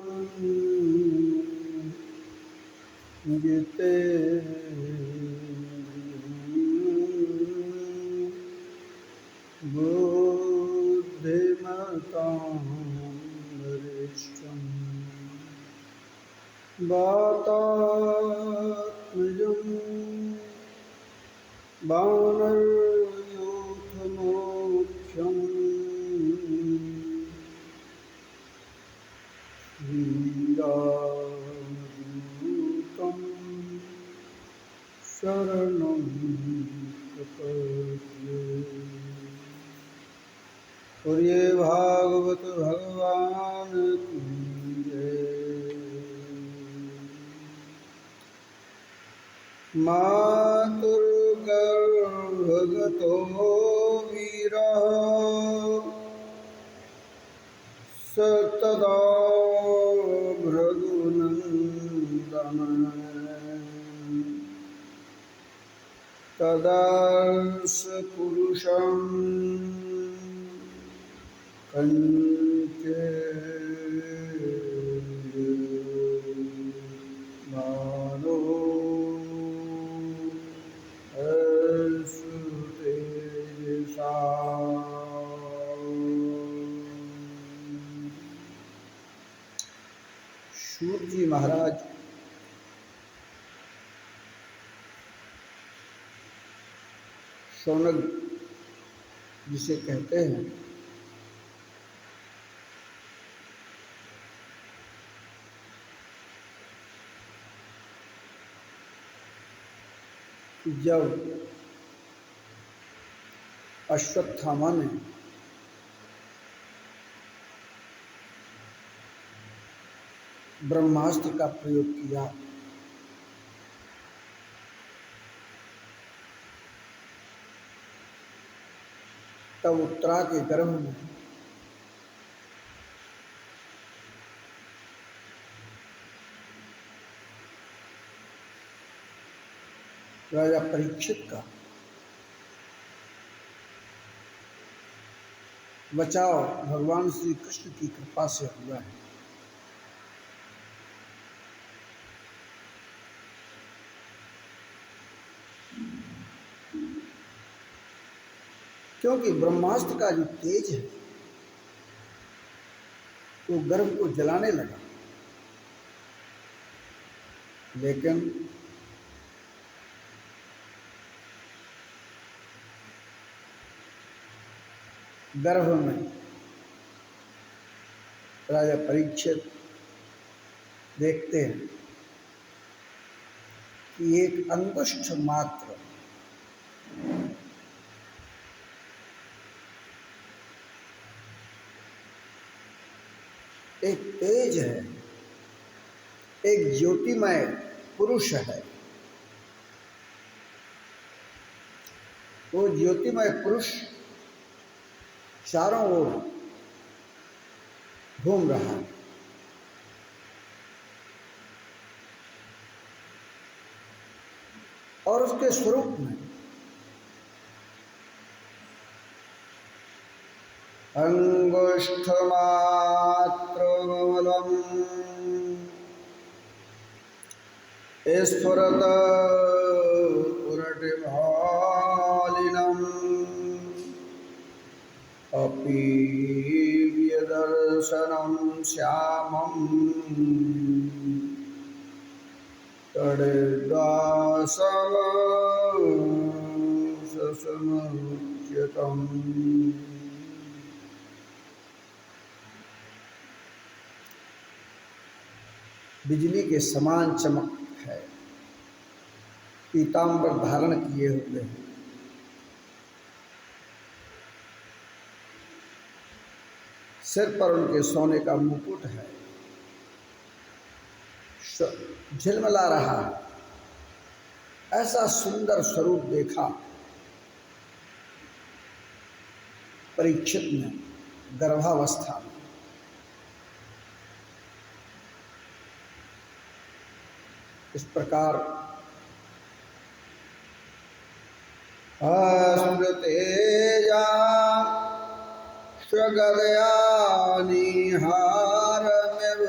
बुद्धिमतां वरिष्ठं वातात्मजं वानरयूथमुख्यं वीरावधूतं शरणं प्रपद्ये। और ये भागवत भगवान की जय। मातुर्गर्भगतो वीरः सतदा भृगुनन्दनः तदर्श पुरुषं कंचे मानो तेजसा। सूत जी महाराज शौनक जिसे कहते हैं, जब अश्वत्थामा ने ब्रह्मास्त्र का प्रयोग किया तब उत्तरा के गर्भ में राजा परीक्षित का बचाव भगवान श्री कृष्ण की कृपा से हुआ है। क्योंकि ब्रह्मास्त्र का जो तेज है वो गर्भ को जलाने लगा, लेकिन गर्भ में राजा परीक्षित देखते हैं कि एक अंगुष्ठ मात्र एक तेज है, एक ज्योतिमय पुरुष है। वो ज्योतिमय पुरुष चारों ओर घूम रहा है। और उसके स्वरूप में अंगुष्ठमात्रमूलम् स्फुरत पुरटिभालिनम् अपीव्यदर्शनं श्यामं तडिदासमसमुच्यतम्। बिजली के समान चमक है, पीताम्बर धारण किए हुए हैं, सिर पर उनके सोने का मुकुट है, झिलमिला रहा है। ऐसा सुंदर स्वरूप देखा परीक्षित ने गर्भावस्था में। इस प्रकार अस्मृतेजा स्वगदया निहारमिव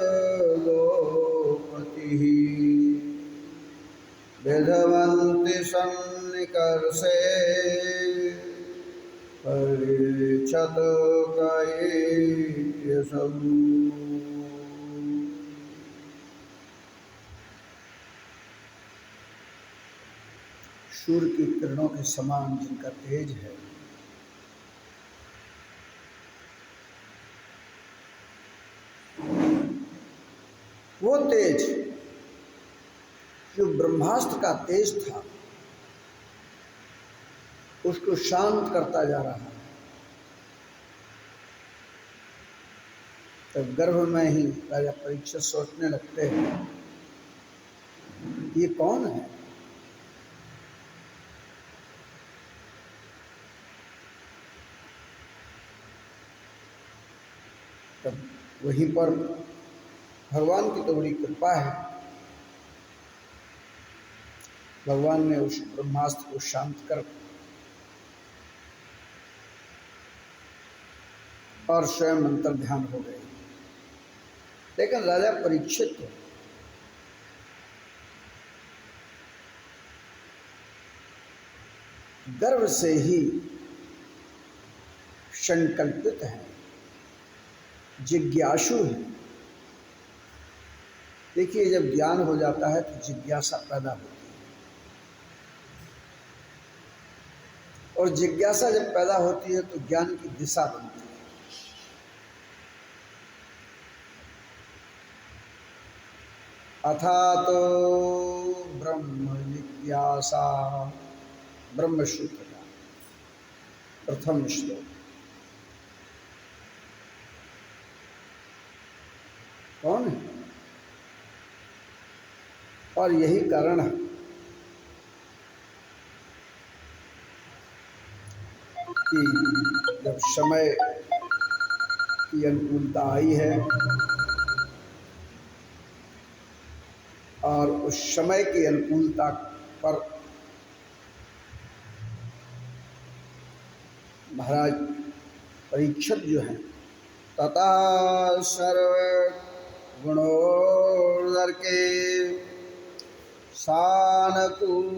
विधवन्ति सन्निकर्षे परीक्षत कायेत्यसौ। सूर्य की किरणों के समान जिनका तेज है, वो तेज जो ब्रह्मास्त्र का तेज था उसको शांत करता जा रहा है। तब गर्भ में ही राजा परीक्षित सोचने लगते हैं ये कौन है। तब वहीं पर भगवान की तो बड़ी कृपा है, भगवान ने उस ब्रह्मास्त्र को शांत कर और स्वयं अंतर ध्यान हो गए। लेकिन राजा परीक्षित गर्भ से ही संकल्पित हैं, जिज्ञासु हैं। देखिए, जब ज्ञान हो जाता है तो जिज्ञासा पैदा होती है, और जिज्ञासा जब पैदा होती है तो ज्ञान की दिशा बनती है। अथातो ब्रह्म जिज्ञासा, ब्रह्म सूत्र का प्रथम श्लोक। कौन है? और यही कारण है कि जब समय की अनुकूलता आई है और उस समय की अनुकूलता पर महाराज परीक्षित जो हैं, तथा सर्व गुणोदर्के सानुकूल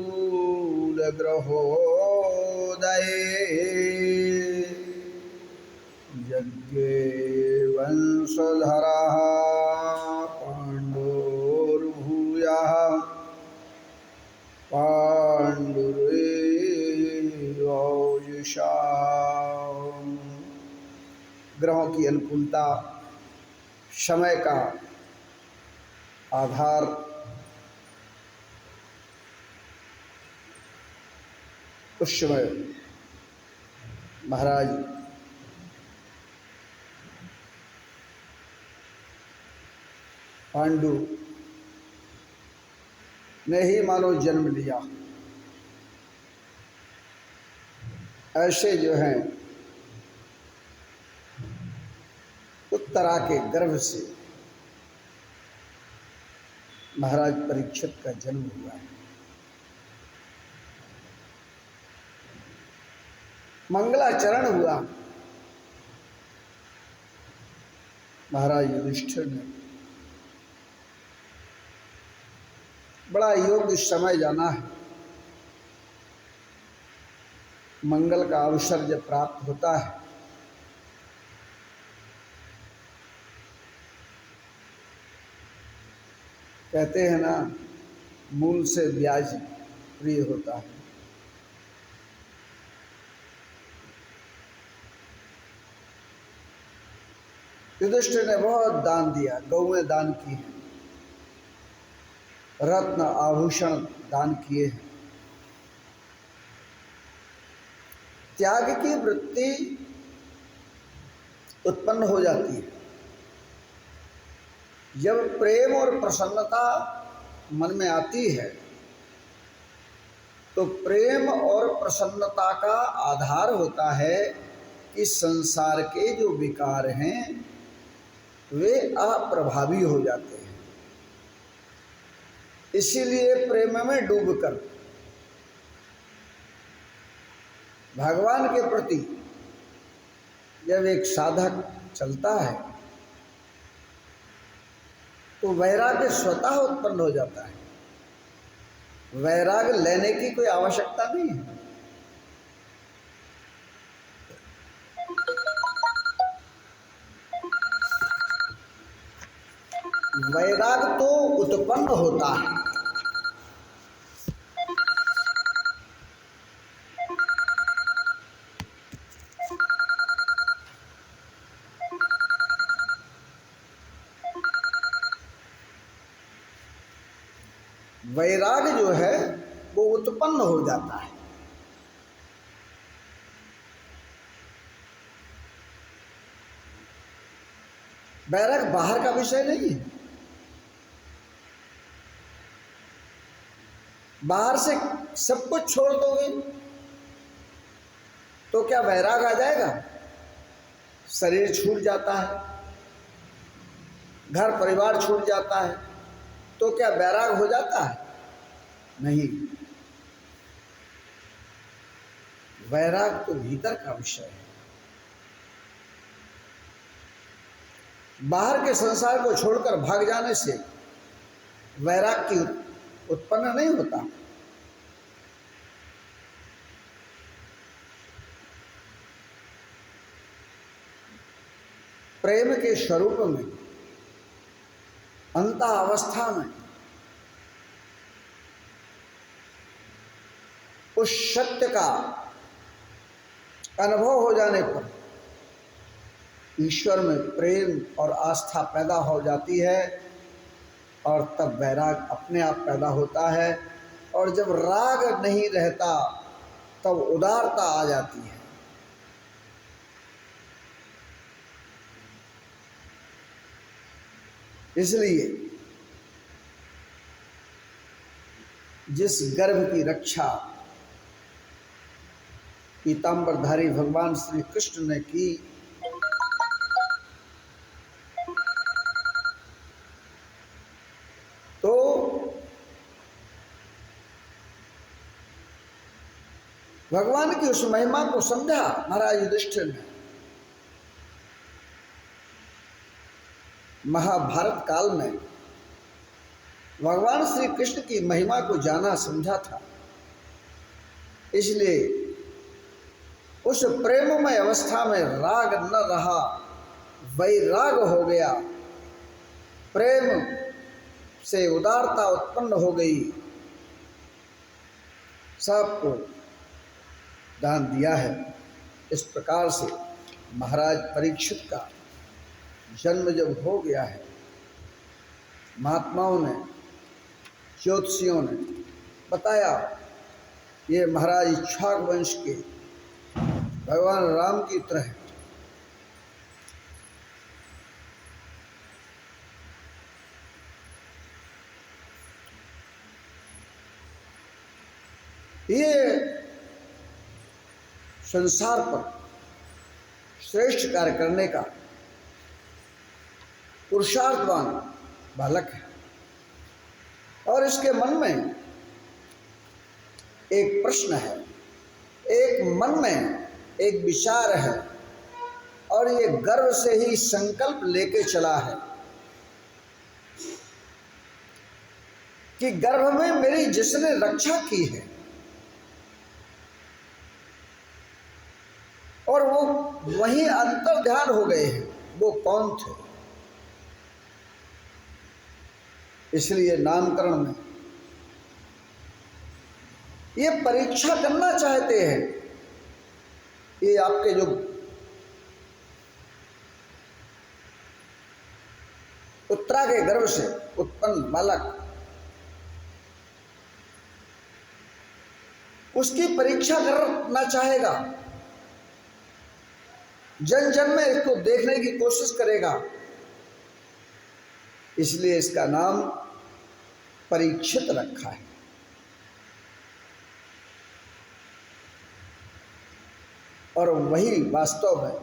ग्रहोदये यज्ञे वंशधरः पाण्डुर्भूयः पाण्डुरेवौजुषा। ग्रहों की अनुकूलता, समय का आधार, उस समय महाराज पांडु ने ही मानो जन्म लिया। ऐसे जो हैं उत्तरा के गर्भ से महाराज परीक्षित का जन्म हुआ है। मंगलाचरण हुआ महाराज युधिष्ठिर ने। बड़ा योग्य समय जाना है। मंगल का अवसर जब प्राप्त होता है कहते हैं ना, मूल से ब्याज प्रिय होता है। युधिष्ठिर ने बहुत दान दिया, गौएं दान की हैं, रत्न आभूषण दान किए हैं। त्याग की वृत्ति उत्पन्न हो जाती है जब प्रेम और प्रसन्नता मन में आती है। तो प्रेम और प्रसन्नता का आधार होता है कि संसार के जो विकार हैं वे अप्रभावी हो जाते हैं। इसीलिए प्रेम में डूबकर भगवान के प्रति जब एक साधक चलता है तो वैराग्य स्वतः उत्पन्न हो जाता है। वैराग लेने की कोई आवश्यकता नहीं है। वैराग तो उत्पन्न होता है। वैराग जो है वो उत्पन्न हो जाता है। वैराग बाहर का विषय नहीं है। बाहर से सब कुछ छोड़ दोगे तो क्या वैराग आ जाएगा? शरीर छूट जाता है, घर परिवार छूट जाता है, तो क्या वैराग हो जाता है? नहीं। वैराग तो भीतर का विषय है। बाहर के संसार को छोड़कर भाग जाने से वैराग की उत्पन्न नहीं होता। प्रेम के स्वरूप में, अंतः अवस्था में, उस सत्य का अनुभव हो जाने पर ईश्वर में प्रेम और आस्था पैदा हो जाती है और तब वैराग अपने आप पैदा होता है। और जब राग नहीं रहता तब उदारता आ जाती है। इसलिए जिस गर्भ की रक्षा पीतांबरधारी भगवान श्री कृष्ण ने की, तो भगवान की उस महिमा को समझा महाराज युधिष्ठिर ने। महाभारत काल में भगवान श्री कृष्ण की महिमा को जाना समझा था, इसलिए उस प्रेममय अवस्था में राग न रहा, वैराग हो गया। प्रेम से उदारता उत्पन्न हो गई, सबको दान दिया है। इस प्रकार से महाराज परीक्षित का जन्म जब हो गया है, महात्माओं ने, ज्योतिषियों ने बताया ये महाराज इक्ष्वाक वंश के भगवान राम की तरह ये संसार पर श्रेष्ठ कार्य करने का पुरुषार्थवान बालक है। और इसके मन में एक प्रश्न है, एक मन में एक विचार है, और ये गर्व से ही संकल्प लेके चला है कि गर्भ में मेरी जिसने रक्षा की है और वो वहीं अंतर ध्यान हो गए हैं, वो कौन थे। इसलिए नामकरण में ये परीक्षा करना चाहते हैं। ये आपके जो उत्तरा के गर्भ से उत्पन्न बालक, उसकी परीक्षा करना चाहेगा, जन जन में इसको देखने की कोशिश करेगा। इसलिए इसका नाम परीक्षित रखा है। और वही वास्तव में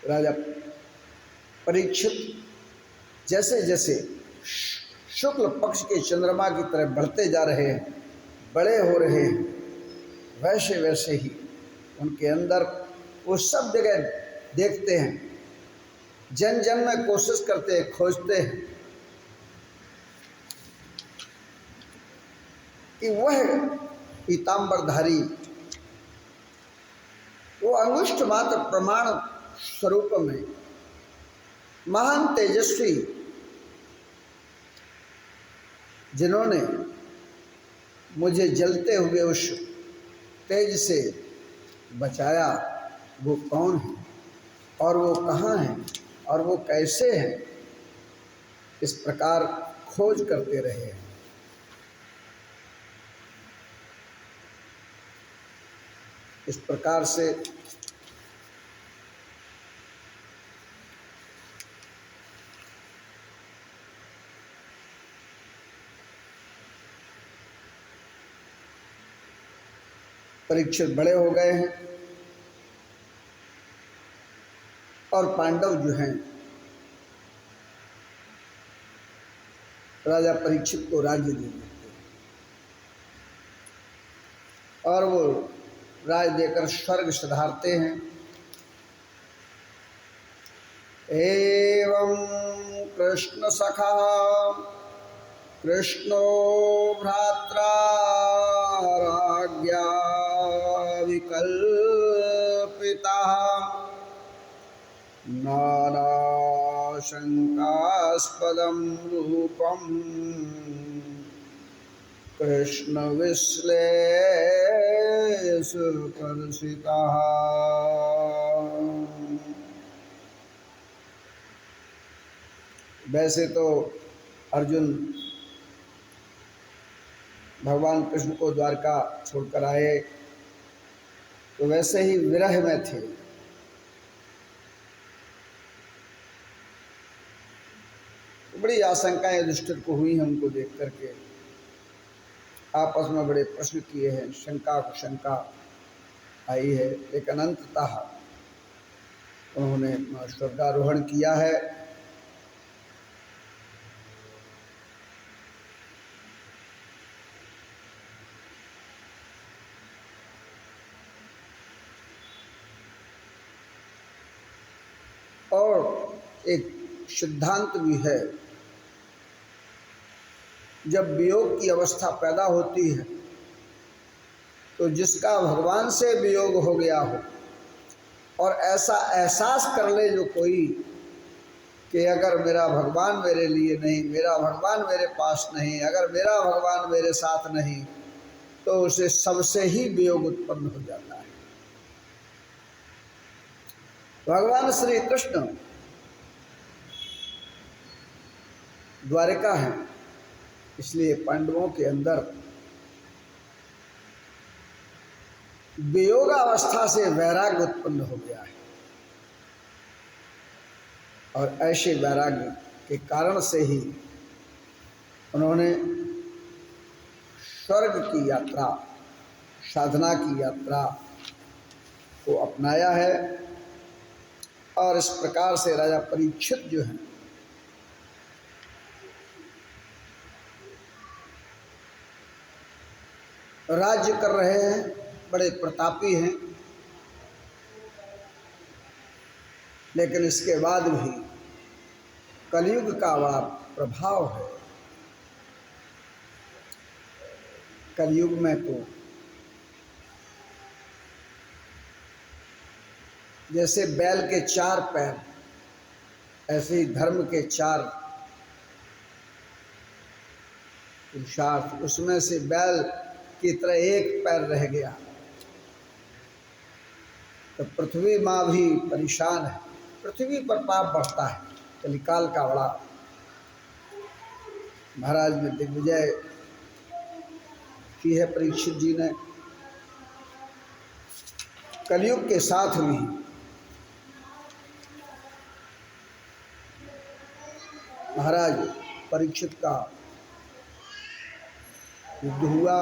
राजा परीक्षित जैसे जैसे शुक्ल पक्ष के चंद्रमा की तरह बढ़ते जा रहे हैं, बड़े हो रहे हैं, वैसे वैसे ही उनके अंदर वो सब जगह देखते हैं, जन जन में कोशिश करते हैं, खोजते हैं। कि वह पीताम्बरधारी वो अंगुष्ठ मात्र प्रमाण स्वरूप में महान तेजस्वी, जिन्होंने मुझे जलते हुए उस तेज से बचाया, वो कौन है और वो कहाँ है और वो कैसे हैं, इस प्रकार खोज करते रहे हैं। इस प्रकार से परीक्षित बड़े हो गए हैं और पांडव जो हैं राजा परीक्षित को राज्य दे देते और वो राज देकर स्वर्ग सिधारते हैं। एवं कृष्ण सखा कृष्णो भ्रात्रा राज्ञा विकल्पिता नानाशंकास्पदं रूपं कृष्ण विश्लेषपर्शितः। वैसे तो अर्जुन भगवान कृष्ण को द्वारका छोड़कर आए तो वैसे ही विरह में थे। तो बड़ी आशंकाएं युधिष्ठिर को हुई हैं उनको देख करके, आपस में बड़े प्रश्न किए हैं, शंका को शंका आई है, लेकिन अंततः उन्होंने स्वर्गारोहण किया है। और एक सिद्धांत भी है, जब वियोग की अवस्था पैदा होती है तो जिसका भगवान से वियोग हो गया हो और ऐसा एहसास कर ले जो कोई कि अगर मेरा भगवान मेरे लिए नहीं, मेरा भगवान मेरे पास नहीं, अगर मेरा भगवान मेरे साथ नहीं, तो उसे सबसे ही वियोग उत्पन्न हो जाता है। भगवान श्री कृष्ण द्वारिका है, इसलिए पांडवों के अंदर वियोगावस्था से वैराग्य उत्पन्न हो गया है और ऐसे वैराग्य के कारण से ही उन्होंने स्वर्ग की यात्रा, साधना की यात्रा को अपनाया है। और इस प्रकार से राजा परीक्षित जो हैं राज्य कर रहे हैं, बड़े प्रतापी हैं, लेकिन इसके बाद भी कलयुग का बड़ा प्रभाव है। कलयुग में तो जैसे बैल के 4 पैर, ऐसे ही धर्म के 4 पुरुषार्थ, उसमें से बैल की तरह एक पैर रह गया तो पृथ्वी माँ भी परेशान है, पृथ्वी पर पाप बढ़ता है। कलिकाल का बड़ा महाराज ने दिग्विजय की है परीक्षित जी ने। कलयुग के साथ भी महाराज परीक्षित का युद्ध हुआ,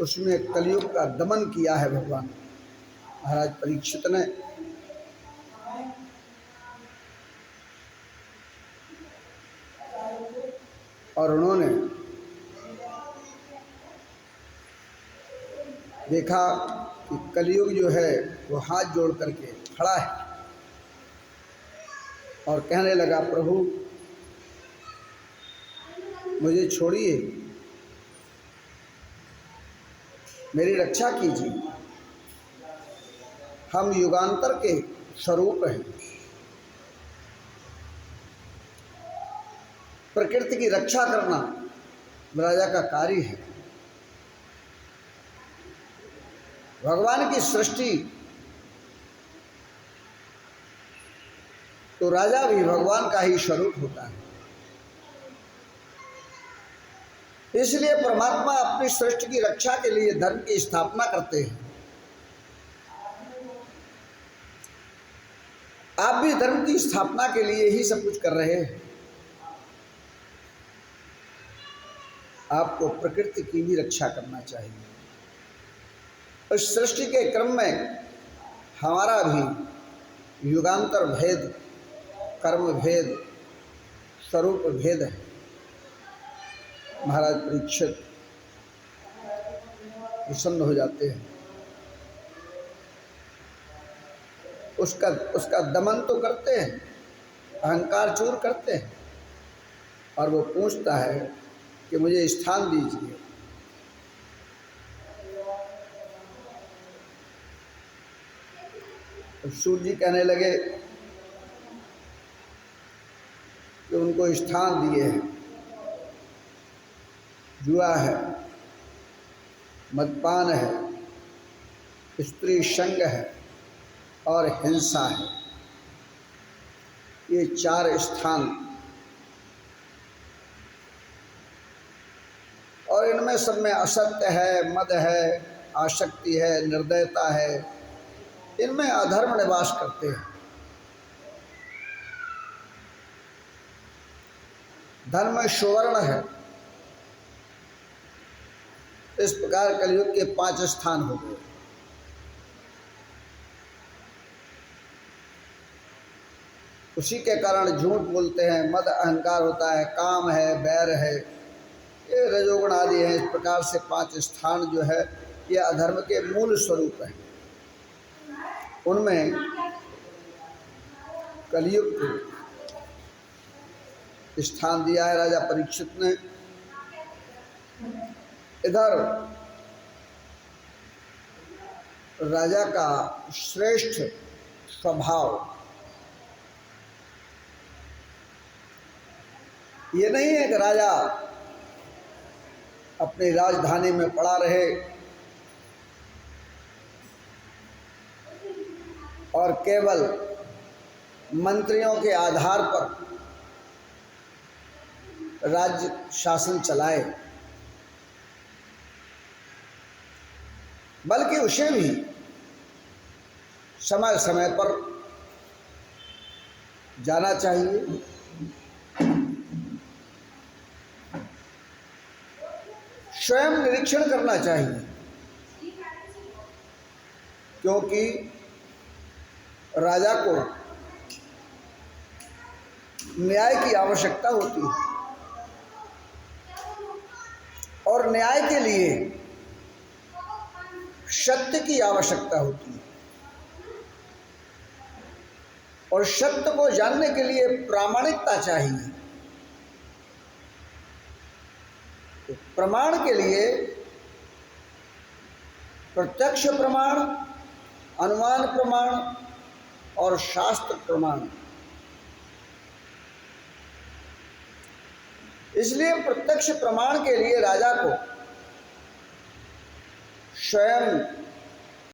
उसमें कलयुग का दमन किया है भगवान महाराज परीक्षित ने। और उन्होंने देखा कि कलयुग जो है वो हाथ जोड़ करके खड़ा है और कहने लगा, प्रभु मुझे छोड़िए, मेरी रक्षा कीजिए। हम युगांतर के स्वरूप हैं। प्रकृति की रक्षा करना राजा का कार्य है। भगवान की सृष्टि तो राजा भी भगवान का ही स्वरूप होता है। इसलिए परमात्मा अपनी सृष्टि की रक्षा के लिए धर्म की स्थापना करते हैं। आप भी धर्म की स्थापना के लिए ही सब कुछ कर रहे हैं। आपको प्रकृति की भी रक्षा करना चाहिए। इस सृष्टि के क्रम में हमारा भी युगांतर भेद, कर्म भेद, स्वरूप भेद है। महाराज परीक्षित प्रसन्न हो जाते हैं। उसका दमन तो करते हैं, अहंकार चूर करते हैं, और वो पूछता है कि मुझे स्थान दीजिए। तो सूर्य जी कहने लगे कि उनको स्थान दिए हैं। जुआ है, मदपान है, स्त्री संग है और हिंसा है। ये 4 स्थान, और इनमें सब में असत्य है, मद है, आसक्ति है, निर्दयता है। इनमें अधर्म निवास करते हैं। धर्म सुवर्ण है। इस प्रकार कलयुग के 5 स्थान हो गए। उसी के कारण झूठ बोलते हैं, मद अहंकार होता है, काम है, बैर है, ये रजोगुण आदि है। इस प्रकार से 5 स्थान जो है ये अधर्म के मूल स्वरूप है। उनमें कलयुग को स्थान दिया है राजा परीक्षित ने। इधर राजा का श्रेष्ठ स्वभाव, ये नहीं है कि राजा अपनी राजधानी में पड़ा रहे और केवल मंत्रियों के आधार पर राज्य शासन चलाए, बल्कि उसे भी समय समय पर जाना चाहिए। स्वयं निरीक्षण करना चाहिए, क्योंकि राजा को न्याय की आवश्यकता होती है और न्याय के लिए सत्य की आवश्यकता होती है, और सत्य को जानने के लिए प्रामाणिकता चाहिए। तो प्रमाण के लिए प्रत्यक्ष प्रमाण, अनुमान प्रमाण और शास्त्र प्रमाण। इसलिए प्रत्यक्ष प्रमाण के लिए राजा को स्वयं